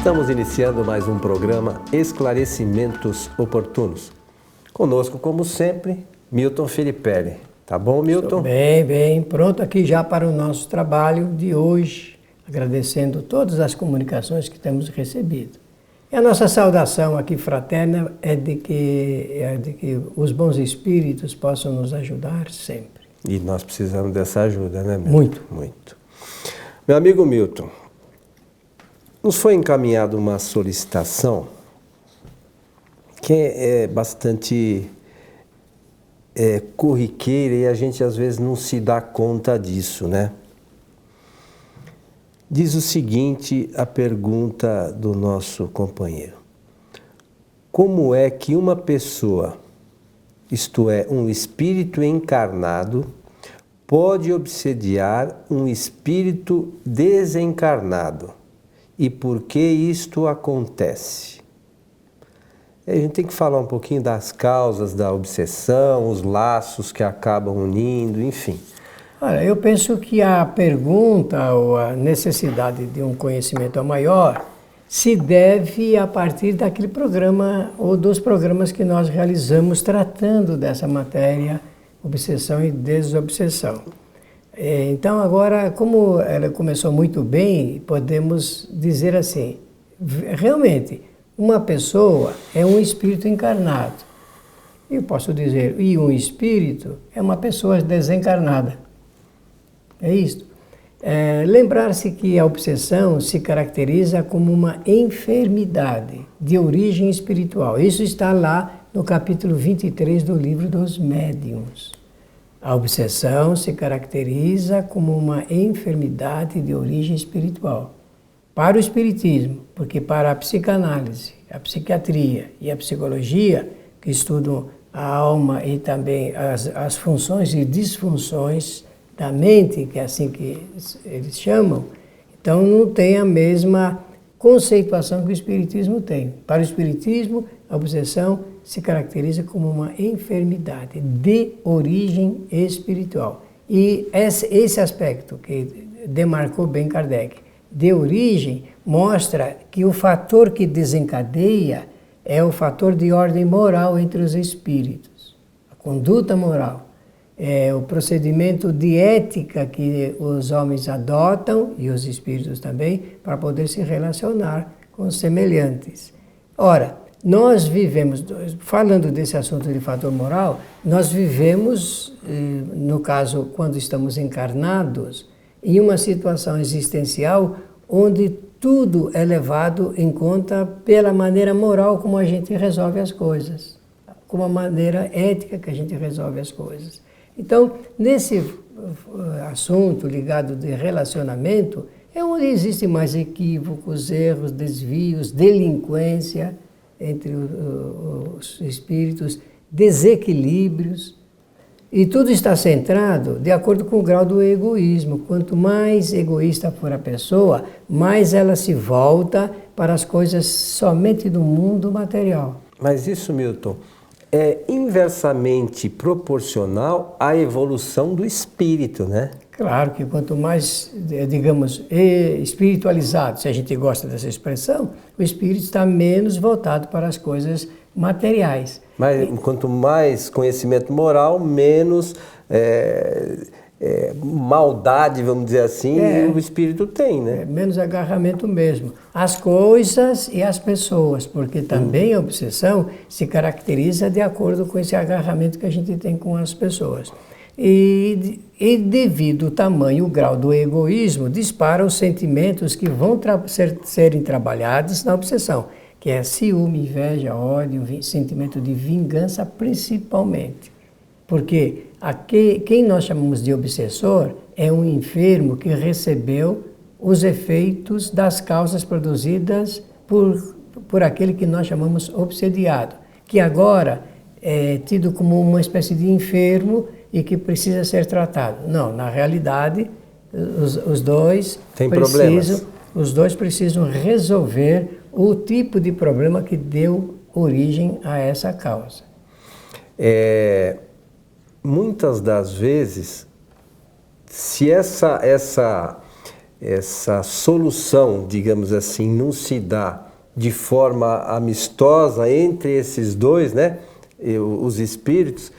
Estamos iniciando mais um programa Esclarecimentos Oportunos. Conosco, como sempre, Milton Filipelli. Tá bom, Milton? Estou bem. Pronto aqui já para o nosso trabalho de hoje, agradecendo todas as comunicações que temos recebido. E a nossa saudação aqui fraterna é de que os bons espíritos possam nos ajudar sempre. E nós precisamos dessa ajuda, né, Milton? Muito. Meu amigo Milton, nos foi encaminhada uma solicitação que é bastante corriqueira e a gente às vezes não se dá conta disso, né? Diz o seguinte a pergunta do nosso companheiro: como é que uma pessoa, isto é, um espírito encarnado, pode obsediar um espírito desencarnado? E por que isto acontece? A gente tem que falar um pouquinho das causas da obsessão, os laços que acabam unindo, enfim. Olha, eu penso que a pergunta ou a necessidade de um conhecimento maior se deve a partir daquele programa ou dos programas que nós realizamos tratando dessa matéria, obsessão e desobsessão. Então agora, como ela começou muito bem, podemos dizer assim, realmente, uma pessoa é um espírito encarnado. Eu posso dizer, e um espírito é uma pessoa desencarnada. É isto. Lembrar-se que a obsessão se caracteriza como uma enfermidade de origem espiritual. Isso está lá no capítulo 23 do livro dos Médiuns. A obsessão se caracteriza como uma enfermidade de origem espiritual. Para o espiritismo, porque para a psicanálise, a psiquiatria e a psicologia, que estudam a alma e também as funções e disfunções da mente, que é assim que eles chamam, então não tem a mesma conceituação que o espiritismo tem. Para o espiritismo, a obsessão se caracteriza como uma enfermidade de origem espiritual. E esse aspecto que demarcou bem Kardec, de origem, mostra que o fator que desencadeia é o fator de ordem moral entre os espíritos, a conduta moral. É o procedimento de ética que os homens adotam, e os espíritos também, para poder se relacionar com os semelhantes. Ora, nós vivemos, falando desse assunto de fator moral, nós vivemos, no caso, quando estamos encarnados, em uma situação existencial onde tudo é levado em conta pela maneira moral como a gente resolve as coisas, como a maneira ética que a gente resolve as coisas. Então, nesse assunto ligado de relacionamento, é onde existem mais equívocos, erros, desvios, delinquência entre os espíritos, desequilíbrios. E tudo está centrado de acordo com o grau do egoísmo. Quanto mais egoísta for a pessoa, mais ela se volta para as coisas somente do mundo material. Mas isso, Milton, é inversamente proporcional à evolução do espírito, né? Claro que quanto mais, digamos, espiritualizado, se a gente gosta dessa expressão, o espírito está menos voltado para as coisas materiais. Mas quanto mais conhecimento moral, menos maldade, vamos dizer assim, o espírito tem, né? Menos agarramento mesmo. As coisas e as pessoas, porque também a obsessão se caracteriza de acordo com esse agarramento que a gente tem com as pessoas. E devido ao tamanho e o grau do egoísmo, disparam os sentimentos que vão serem trabalhados na obsessão, que é ciúme, inveja, ódio, sentimento de vingança principalmente. Porque quem nós chamamos de obsessor é um enfermo que recebeu os efeitos das causas produzidas por aquele que nós chamamos obsediado, que agora é tido como uma espécie de enfermo e que precisa ser tratado. Não, na realidade, os dois precisam resolver o tipo de problema que deu origem a essa causa. Muitas das vezes, se essa essa solução, digamos assim, não se dá de forma amistosa entre esses dois, né, os espíritos,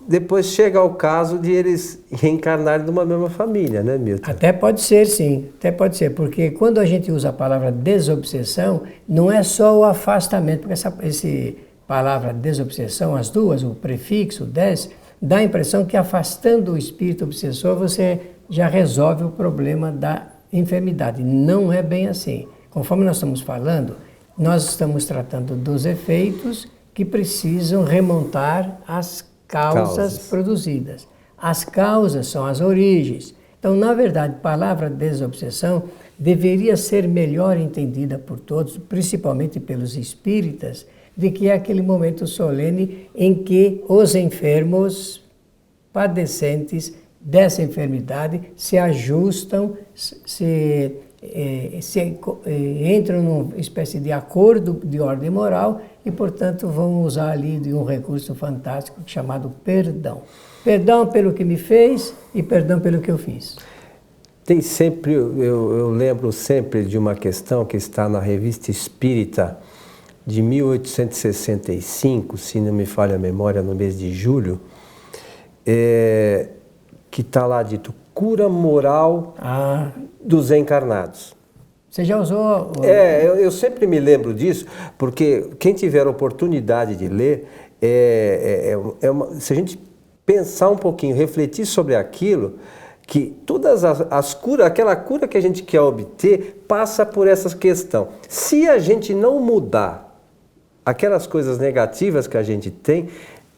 depois chega ao caso de eles reencarnarem numa mesma família, né, Milton? Até pode ser, sim. Até pode ser, porque quando a gente usa a palavra desobsessão, não é só o afastamento, porque essa palavra desobsessão, as duas, o prefixo, des, dá a impressão que afastando o espírito obsessor, você já resolve o problema da enfermidade. Não é bem assim. Conforme nós estamos falando, nós estamos tratando dos efeitos que precisam remontar às causas produzidas. As causas são as origens. Então, na verdade, a palavra desobsessão deveria ser melhor entendida por todos, principalmente pelos espíritas, de que é aquele momento solene em que os enfermos padecentes dessa enfermidade se ajustam, entram numa espécie de acordo de ordem moral e, portanto, vão usar ali de um recurso fantástico chamado perdão. Perdão pelo que me fez e perdão pelo que eu fiz. Tem sempre, eu lembro sempre de uma questão que está na Revista Espírita de 1865, se não me falha a memória, no mês de julho, que está lá dito, cura moral dos encarnados. Você já usou? Eu sempre me lembro disso, porque quem tiver oportunidade de ler, se a gente pensar um pouquinho, refletir sobre aquilo, que todas as curas, aquela cura que a gente quer obter, passa por essa questão. Se a gente não mudar aquelas coisas negativas que a gente tem,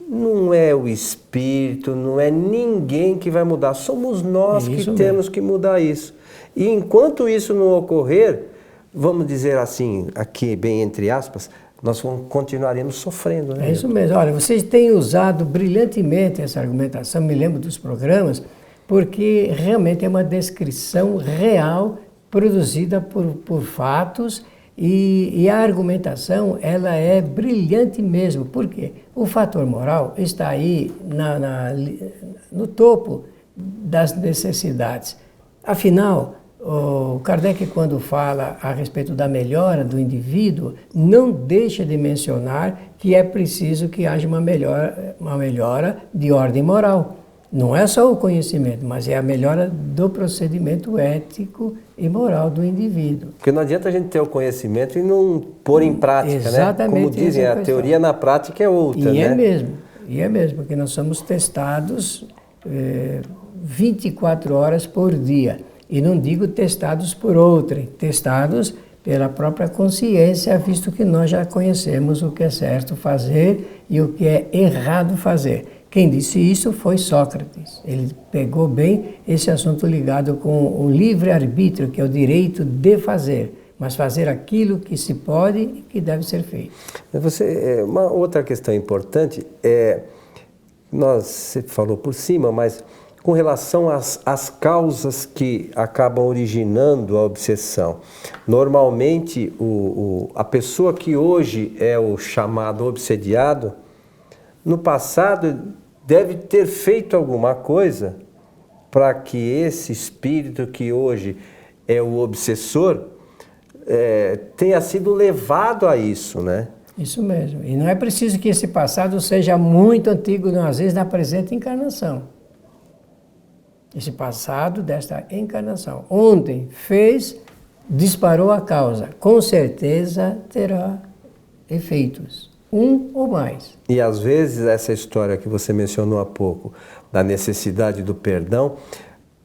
não é o espírito, não é ninguém que vai mudar, somos nós que temos que mudar isso. E enquanto isso não ocorrer, vamos dizer assim, aqui bem entre aspas, nós continuaremos sofrendo, né? É isso mesmo. Olha, vocês têm usado brilhantemente essa argumentação, me lembro dos programas, porque realmente é uma descrição real, produzida por fatos, e a argumentação, ela é brilhante mesmo. Por quê? O fator moral está aí no topo das necessidades. Afinal, o Kardec, quando fala a respeito da melhora do indivíduo, não deixa de mencionar que é preciso que haja uma melhora de ordem moral. Não é só o conhecimento, mas é a melhora do procedimento ético e moral do indivíduo. Porque não adianta a gente ter o conhecimento e não pôr em prática, exatamente, né? Como dizem, a teoria na prática é outra, e né? E é mesmo, porque nós somos testados 24 horas por dia. E não digo testados por outrem, testados pela própria consciência, visto que nós já conhecemos o que é certo fazer e o que é errado fazer. Quem disse isso foi Sócrates. Ele pegou bem esse assunto ligado com o livre-arbítrio, que é o direito de fazer, mas fazer aquilo que se pode e que deve ser feito. Uma outra questão importante você falou por cima, mas com relação às causas que acabam originando a obsessão. Normalmente, a pessoa que hoje é o chamado obsediado, no passado deve ter feito alguma coisa para que esse espírito que hoje é o obsessor tenha sido levado a isso, né? Isso mesmo. E não é preciso que esse passado seja muito antigo, não, às vezes na presente encarnação. Esse passado desta encarnação. Ontem disparou a causa. Com certeza terá efeitos. Um ou mais. E às vezes essa história que você mencionou há pouco, da necessidade do perdão,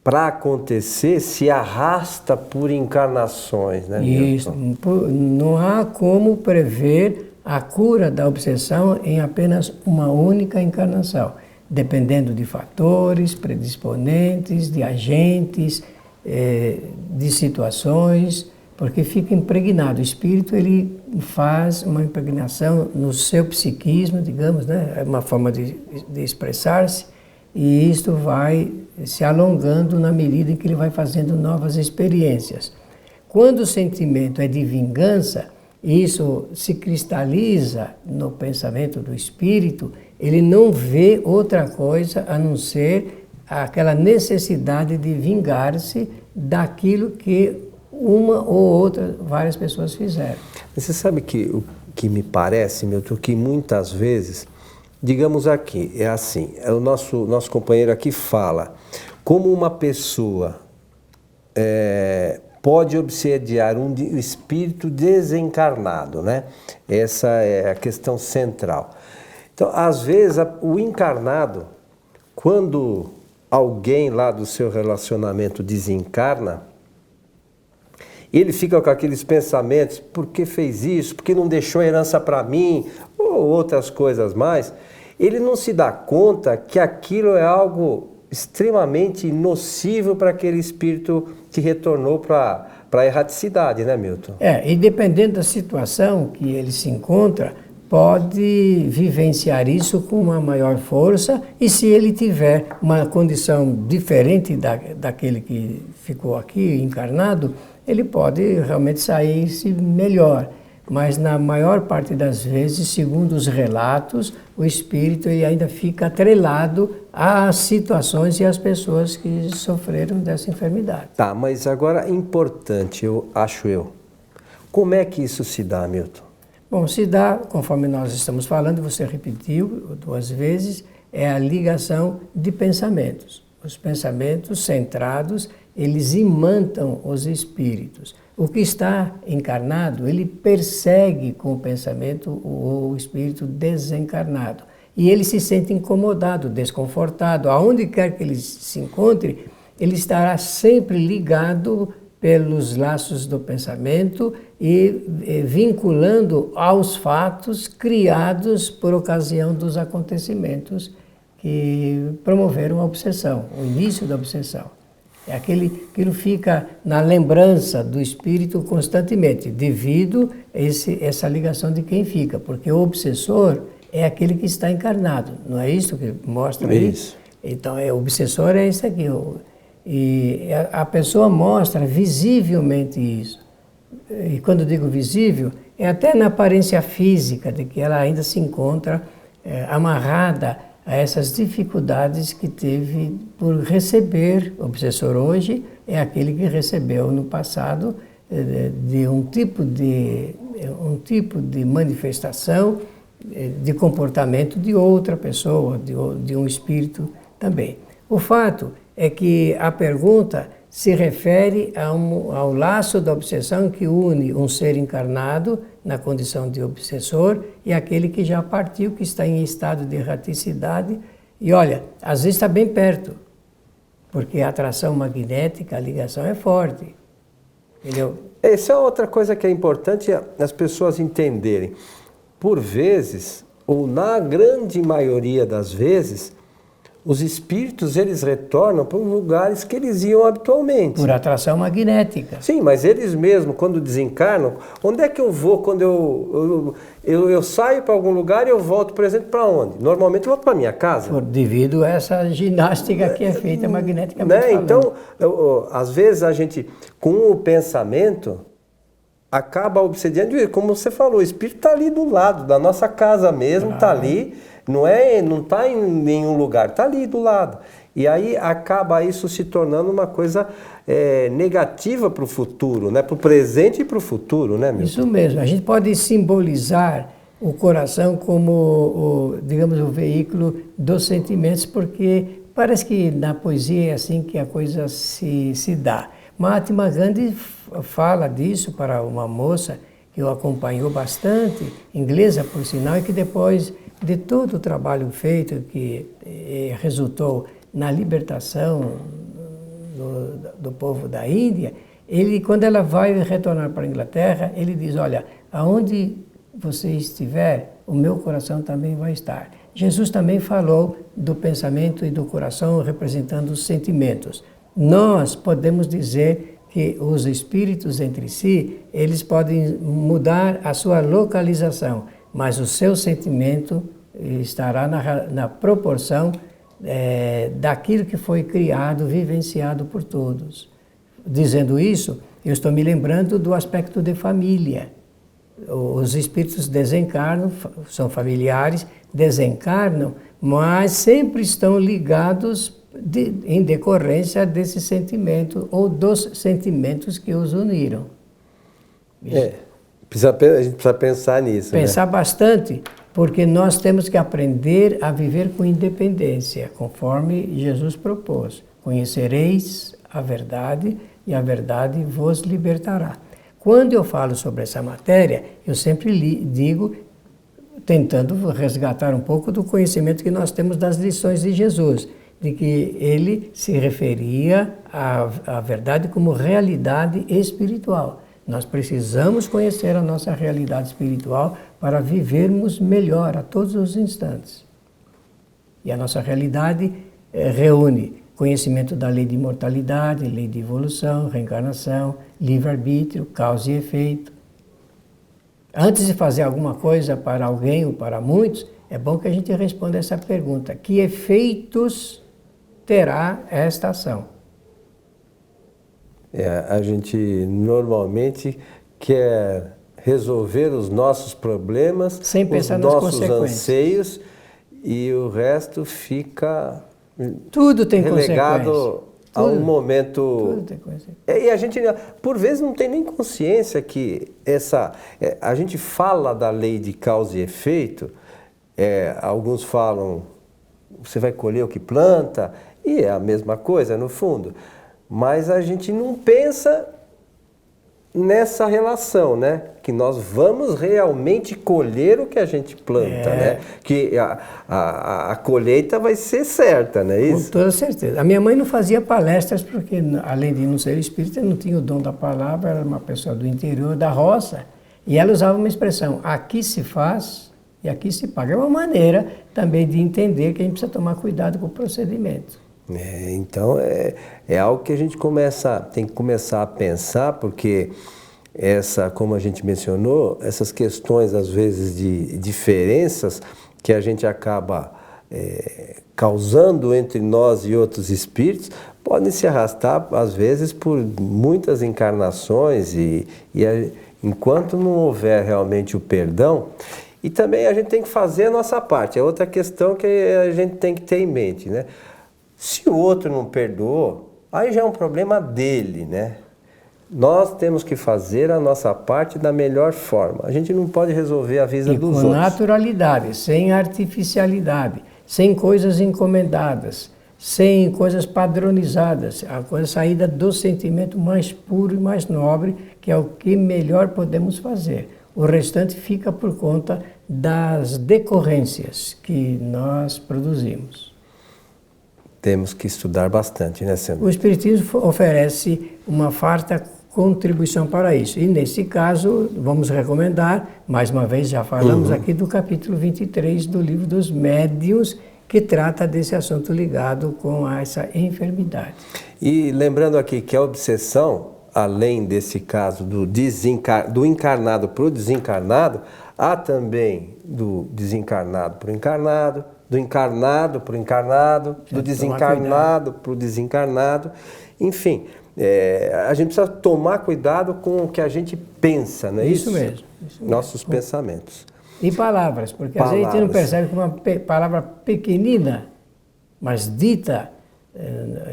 para acontecer se arrasta por encarnações, né? Isso. Não há como prever a cura da obsessão em apenas uma única encarnação, dependendo de fatores predisponentes, de agentes, de situações, porque fica impregnado. O espírito, ele faz uma impregnação no seu psiquismo, digamos, né? É uma forma de expressar-se, e isto vai se alongando na medida em que ele vai fazendo novas experiências. Quando o sentimento é de vingança, isso se cristaliza no pensamento do espírito, ele não vê outra coisa a não ser aquela necessidade de vingar-se daquilo que uma ou outra, várias pessoas fizeram. Você sabe que o que me parece, Milton, que muitas vezes, digamos aqui, é assim, o nosso companheiro aqui fala, como uma pessoa pode obsediar um espírito desencarnado, né? Essa é a questão central. Então, às vezes, o encarnado, quando alguém lá do seu relacionamento desencarna, ele fica com aqueles pensamentos, por que fez isso, por que não deixou herança para mim, ou outras coisas mais. Ele não se dá conta que aquilo é algo extremamente nocivo para aquele espírito que retornou para a erraticidade, né, Milton? E dependendo da situação que ele se encontra, pode vivenciar isso com uma maior força, e se ele tiver uma condição diferente daquele que ficou aqui encarnado, ele pode realmente sair-se melhor. Mas na maior parte das vezes, segundo os relatos, o espírito ele ainda fica atrelado às situações e às pessoas que sofreram dessa enfermidade. Tá, mas agora importante, acho eu, como é que isso se dá, Milton? Bom, se dá, conforme nós estamos falando, você repetiu 2 vezes, é a ligação de pensamentos. Os pensamentos centrados, eles imantam os espíritos. O que está encarnado, ele persegue com o pensamento o espírito desencarnado. E ele se sente incomodado, desconfortado. Aonde quer que ele se encontre, ele estará sempre ligado pelos laços do pensamento e vinculando aos fatos criados por ocasião dos acontecimentos que promoveram a obsessão, o início da obsessão. Aquilo fica na lembrança do espírito constantemente, devido a essa ligação de quem fica, porque o obsessor é aquele que está encarnado, não é isso que mostra aí? Isso. Então, o obsessor é esse aqui. E a pessoa mostra visivelmente isso. E quando digo visível, é até na aparência física, de que ela ainda se encontra amarrada a essas dificuldades que teve por receber. O obsessor hoje é aquele que recebeu no passado de um tipo de manifestação de comportamento de outra pessoa, de um espírito também. O fato é que a pergunta se refere ao laço da obsessão que une um ser encarnado na condição de obsessor e aquele que já partiu, que está em estado de erraticidade. E olha, às vezes está bem perto, porque a atração magnética, a ligação é forte. Entendeu? Essa é outra coisa que é importante as pessoas entenderem. Por vezes, ou na grande maioria das vezes, os espíritos, eles retornam para os lugares que eles iam habitualmente. Por atração magnética. Sim, mas eles mesmos, quando desencarnam, onde é que eu vou quando eu saio para algum lugar e eu volto, por exemplo, para onde? Normalmente eu volto para minha casa. Devido a essa ginástica que é feita magneticamente falando. Então, às vezes a gente, com o pensamento, acaba obsediando, como você falou, o espírito está ali do lado, da nossa casa mesmo, está ali. Não está em nenhum lugar, está ali do lado. E aí acaba isso se tornando uma coisa negativa para o futuro, né? Para o presente e para o futuro, né, Milton? Isso mesmo. A gente pode simbolizar o coração como, digamos, o veículo dos sentimentos, porque parece que na poesia é assim que a coisa se dá. Mahatma Gandhi fala disso para uma moça que o acompanhou bastante, inglesa por sinal, e que depois de todo o trabalho feito que resultou na libertação do povo da Índia, quando ela vai retornar para a Inglaterra, ele diz, olha, aonde você estiver, o meu coração também vai estar. Jesus também falou do pensamento e do coração representando os sentimentos. Nós podemos dizer que os espíritos entre si, eles podem mudar a sua localização, mas o seu sentimento estará na proporção daquilo que foi criado, vivenciado por todos. Dizendo isso, eu estou me lembrando do aspecto de família. Os espíritos desencarnam, são familiares, desencarnam, mas sempre estão ligados em decorrência desse sentimento ou dos sentimentos que os uniram. A gente precisa pensar nisso. Pensar bastante, porque nós temos que aprender a viver com independência, conforme Jesus propôs. Conhecereis a verdade e a verdade vos libertará. Quando eu falo sobre essa matéria, eu sempre digo, tentando resgatar um pouco do conhecimento que nós temos das lições de Jesus, de que ele se referia à verdade como realidade espiritual. Nós precisamos conhecer a nossa realidade espiritual para vivermos melhor a todos os instantes. E a nossa realidade reúne conhecimento da lei de imortalidade, lei de evolução, reencarnação, livre-arbítrio, causa e efeito. Antes de fazer alguma coisa para alguém ou para muitos, é bom que a gente responda essa pergunta: que efeitos terá esta ação? A gente normalmente quer resolver os nossos problemas, sem pensar os nossos anseios, e o resto fica tudo tem relegado a um momento. Tudo tem consequência. E a gente, por vezes, não tem nem consciência que a gente fala da lei de causa e efeito, alguns falam, você vai colher o que planta, e é a mesma coisa, no fundo. Mas a gente não pensa nessa relação, né? Que nós vamos realmente colher o que a gente planta, né? Que a colheita vai ser certa, não é isso? Com toda certeza. A minha mãe não fazia palestras porque, além de não ser espírita, não tinha o dom da palavra, era uma pessoa do interior, da roça, e ela usava uma expressão: aqui se faz e aqui se paga. É uma maneira também de entender que a gente precisa tomar cuidado com o procedimento. Então é algo que a gente tem que começar a pensar, porque como a gente mencionou, essas questões às vezes de diferenças que a gente acaba causando entre nós e outros espíritos podem se arrastar às vezes por muitas encarnações e enquanto não houver realmente o perdão. E também a gente tem que fazer a nossa parte. É outra questão que a gente tem que ter em mente, né? Se o outro não perdoou, aí já é um problema dele, né? Nós temos que fazer a nossa parte da melhor forma. A gente não pode resolver a vida dos outros. Com naturalidade, sem artificialidade, sem coisas encomendadas, sem coisas padronizadas. A coisa saída do sentimento mais puro e mais nobre, que é o que melhor podemos fazer. O restante fica por conta das decorrências que nós produzimos. Temos que estudar bastante, né, Sandro? O Espiritismo oferece uma farta contribuição para isso. E, nesse caso, vamos recomendar, mais uma vez, já falamos aqui do capítulo 23 do Livro dos Médiuns, que trata desse assunto ligado com essa enfermidade. E lembrando aqui que a obsessão, além desse caso do encarnado para o desencarnado, há também do desencarnado para o encarnado, do encarnado para o encarnado, do desencarnado para o desencarnado. Enfim, a gente precisa tomar cuidado com o que a gente pensa, não é isso? Isso mesmo. Nossos pensamentos. E palavras, porque às vezes a gente não percebe que uma palavra pequenina, mas dita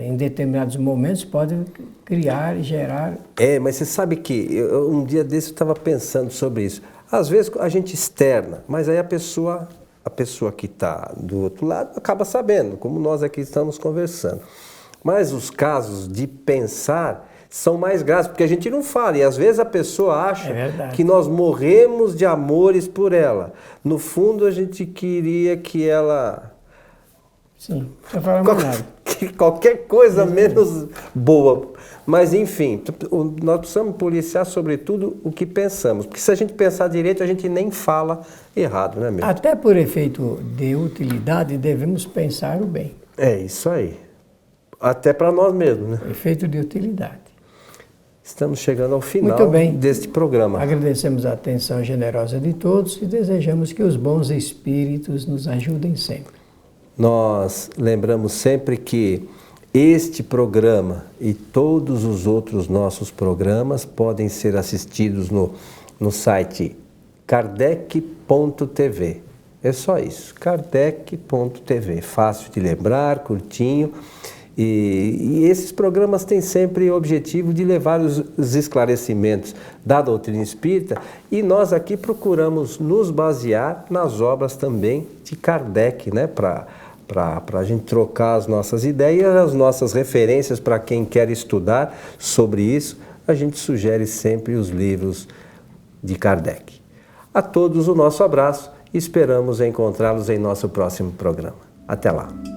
em determinados momentos, pode criar e gerar... Mas você sabe que um dia desse eu estava pensando sobre isso. Às vezes a gente externa, mas aí a pessoa que está do outro lado acaba sabendo, como nós aqui estamos conversando. Mas os casos de pensar são mais graves, porque a gente não fala, e às vezes a pessoa acha que nós morremos de amores por ela. No fundo, a gente queria que ela... Sim, não falar mais nada. Qualquer coisa menos boa. Mas, enfim, nós precisamos policiar, sobretudo, o que pensamos. Porque se a gente pensar direito, a gente nem fala errado, né, meu? Até por efeito de utilidade, devemos pensar o bem. É isso aí. Até para nós mesmos, né? Efeito de utilidade. Estamos chegando ao final deste programa. Agradecemos a atenção generosa de todos e desejamos que os bons espíritos nos ajudem sempre. Nós lembramos sempre que este programa e todos os outros nossos programas podem ser assistidos no site kardec.tv. É só isso, kardec.tv, fácil de lembrar, curtinho. E esses programas têm sempre o objetivo de levar os esclarecimentos da doutrina espírita, e nós aqui procuramos nos basear nas obras também de Kardec, né? Para a gente trocar as nossas ideias, as nossas referências para quem quer estudar sobre isso. A gente sugere sempre os livros de Kardec. A todos o nosso abraço e esperamos encontrá-los em nosso próximo programa. Até lá!